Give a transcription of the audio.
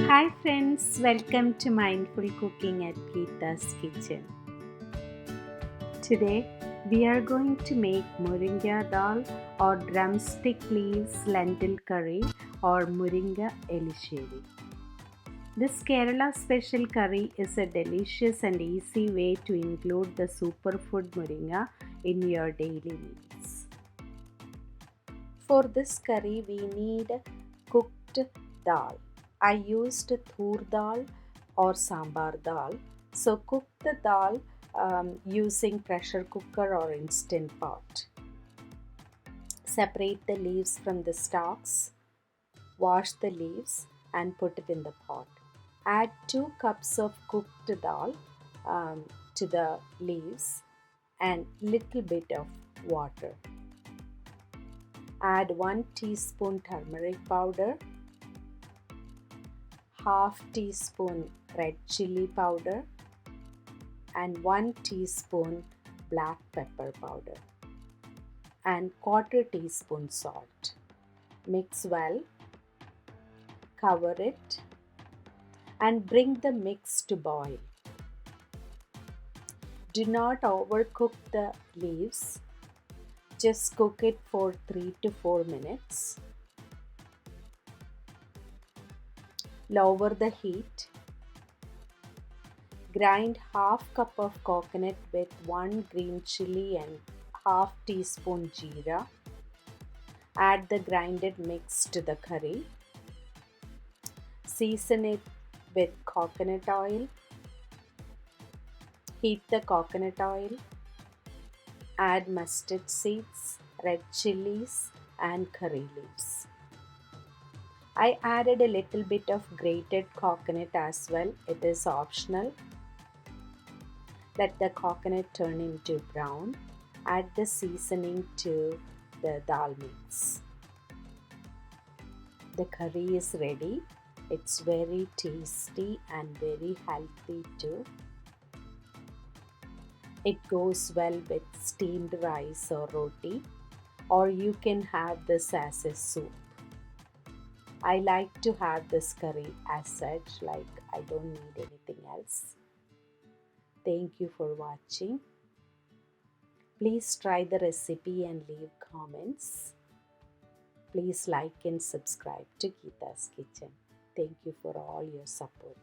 Hi friends, welcome to Mindful Cooking at Geetha's Kitchen. Today we are going to make Moringa Dal or drumstick leaves lentil curry or Moringa Erisseri. This Kerala special curry is a delicious and easy way to include the superfood Moringa in your daily meals. For this curry we need cooked dal. I used Toor dal or sambar dal. So cook the dal using pressure cooker or instant pot. Separate the leaves from the stalks. Wash the leaves and put it in the pot. Add 2 cups of cooked dal to the leaves and little bit of water. Add 1 teaspoon turmeric powder, half teaspoon red chilli powder and 1 teaspoon black pepper powder and quarter teaspoon salt. Mix well, cover it and bring the mix to boil. Do not overcook the leaves. Just cook it for 3 to 4 minutes. Lower the heat. Grind half cup of coconut with 1 green chilly and half teaspoon jeera. Add the grinded mix to the curry. Season it with coconut oil. Heat the coconut oil. Add mustard seeds, red chillies and curry leaves. I added a little bit of grated coconut as well. It is optional. Let the coconut turn into brown. Add the seasoning to the dal mix. The curry is ready. It's very tasty and very healthy too. It goes well with steamed rice or roti, or you can have this as a soup. I like to have this curry as such, like I don't need anything else. Thank you for watching. Please try the recipe and leave comments. Please like and subscribe to Geetha's Kitchen. Thank you for all your support.